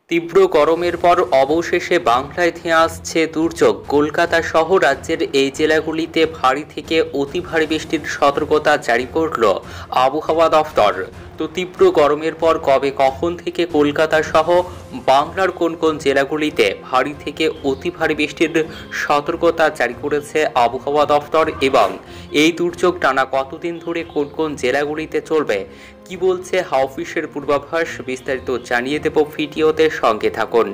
তীব্র গরমের পর অবশেষে বাংলায় ধেয়ে আসছে দুর্যোগ। কলকাতা সহ রাজ্যের এই জেলাগুলিতে ভারী থেকে অতি ভারী বৃষ্টির সতর্কতা জারি করল আবহাওয়া দফতর। তো তীব্র গরমের পর কবে কখন থেকে কলকাতা সহ বাংলার কোন কোন জেলাগুলিতে ভারী থেকে অতি ভারী বৃষ্টির সতর্কতা জারি করেছে আবহাওয়া দফতর এবং এই দুর্যোগ টানা কতদিন ধরে কোন কোন জেলাগুলিতে চলবে, কি বলছে হাওয়া অফিসের পূর্বাভাস, বিস্তারিত জানিয়ে দেব ভিডিওতে, সঙ্গে থাকুন।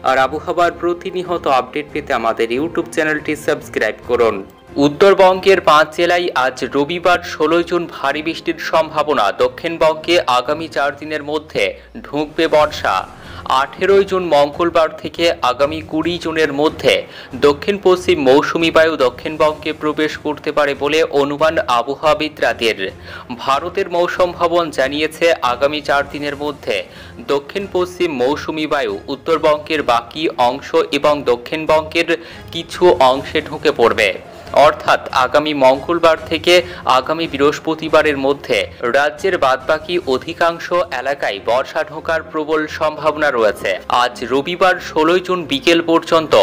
আর আবহাওয়ার প্রতিনিয়ত আপডেট পেতে আমাদের ইউটিউব চ্যানেলটি সাবস্ক্রাইব করুন। উত্তরবঙ্গের 5 জেলায় আজ রবিবার 16 জুন ভারী বৃষ্টির সম্ভাবনা। দক্ষিণবঙ্গে আগামী 4 দিনের মধ্যে ঢুকবে বর্ষা। 18 জুন মঙ্গলবার থেকে আগামী 20 জুনের মধ্যে দক্ষিণ পশ্চিম মৌসুমি বায়ু দক্ষিণবঙ্গে প্রবেশ করতে পারে বলে অনুমান আবহাওয়াবিদদের। ভারতের মৌসুম ভবন জানিয়েছে আগামী 4 দিনের মধ্যে দক্ষিণ পশ্চিম মৌসুমি বায়ু উত্তরবঙ্গের বাকি অংশ এবং দক্ষিণবঙ্গের কিছু অংশে ঢুকে পড়বে। অর্থাৎ আগামী মঙ্গলবার থেকে আগামী বৃহস্পতিবারের মধ্যে রাজ্যের বাদবাকি অধিকাংশ এলাকায় বর্ষা ঢোকার প্রবল সম্ভাবনা রয়েছে। আজ রবিবার 16 জুন বিকেল পর্যন্ত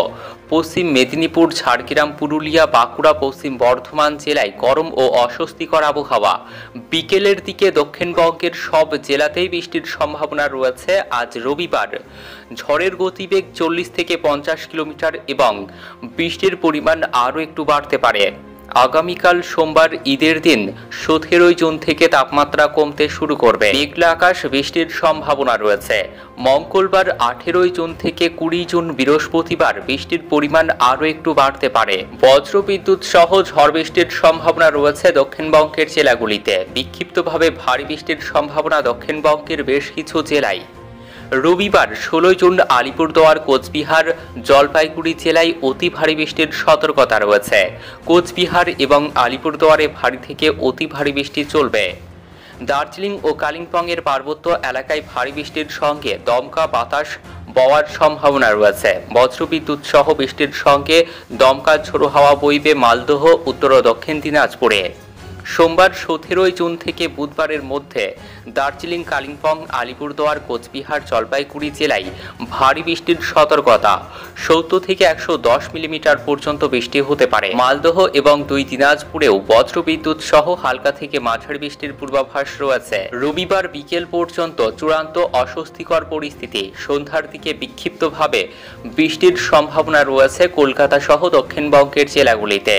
পশ্চিম মেদিনীপুর, ঝাড়গ্রাম, পুরুলিয়া, বাঁকুড়া, পশ্চিম বর্ধমান জেলায় গরম ও অস্বস্তিকর আবহাওয়া। বিকেলের দিকে দক্ষিণবঙ্গের সব জেলাতেই বৃষ্টির সম্ভাবনা রয়েছে। আজ রবিবার ঝড়ের গতিবেগ 40 থেকে 50 কিলোমিটার এবং বৃষ্টির পরিমাণ আরও একটু বাড়তে পারে। আগামীকাল সোমবার ঈদের দিন 17 জুন থেকে তাপমাত্রা কমতে শুরু করবে। মেঘলা আকাশ, বৃষ্টির সম্ভাবনা রয়েছে। মঙ্গলবার 18 জুন থেকে 20 জুন বৃহস্পতিবার বৃষ্টির পরিমাণ আরও একটু বাড়তে পারে। বজ্রবিদ্যুৎ সহ ঝড় বৃষ্টির সম্ভাবনা রয়েছে দক্ষিণবঙ্গের জেলাগুলিতে। বিক্ষিপ্তভাবে ভারী বৃষ্টির সম্ভাবনা দক্ষিণবঙ্গের বেশ কিছু জেলায়। রবিবার 16 জুন আলিপুরদুয়ার, কোচবিহার, জলপাইগুড়ি জেলায় অতি ভারী বৃষ্টির সতর্কতা রয়েছে। কোচবিহার এবং আলিপুরদুয়ারে ভারী থেকে অতি ভারী বৃষ্টি চলবে। দার্জিলিং ও কালিম্পংয়ের পার্বত্য এলাকায় ভারী বৃষ্টির সঙ্গে দমকা বাতাস বওয়ার সম্ভাবনা রয়েছে। বজ্রবিদ্যুৎ সহ বৃষ্টির সঙ্গে দমকা ঝোড়ো হাওয়া বইবে মালদহ, উত্তর ও দক্ষিণ দিনাজপুরে। সোমবার 17 জুন থেকে বুধবারের মধ্যে দার্জিলিং, কালিম্পং, আলিপুরদুয়ার, কোচবিহার, জলপাইগুড়ি জেলায় ভারী বৃষ্টির সতর্কতা। 70 থেকে 110 মিলিমিটার পর্যন্ত বৃষ্টি হতে পারে। মালদহ এবং 2 দিনাজপুরেও বজ্রবিদ্যুৎ সহ হালকা থেকে মাঝারি বৃষ্টির পূর্বাভাস রয়েছে। রবিবার বিকেল পর্যন্ত চূড়ান্ত অস্বস্তিকর পরিস্থিতি। সন্ধ্যার দিকে বিক্ষিপ্তভাবে বৃষ্টির সম্ভাবনা রয়েছে কলকাতা সহ দক্ষিণবঙ্গের জেলাগুলিতে।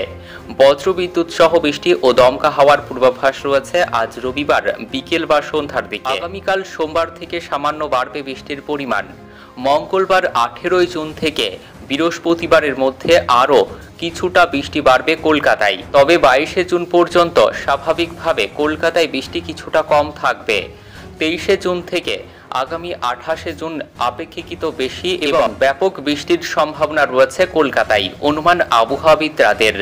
বজ্রবিদ্যুৎ সহ বৃষ্টি ও দমকা হাওয়ার পূর্বাভাস রয়েছে আজ রবিবার বিকেল বা সন্ধ্যার দিকে। আগামীকাল সোমবার থেকে সামান্য বাড়বে বৃষ্টির পরিমাণ। মঙ্গলবার 18 জুন থেকে বৃহস্পতিবারের মধ্যে আরও কিছুটা বৃষ্টি বাড়বে কলকাতায়। তবে 22 জুন পর্যন্ত স্বাভাবিকভাবে কলকাতায় বৃষ্টি কিছুটা কম থাকবে। 23 জুন থেকে আগামী 28 জুন অপেক্ষাকৃত বেশি এবং ব্যাপক বৃষ্টির সম্ভাবনা রয়েছে কলকাতায়, অনুমান আবহাওয়াবিদদের।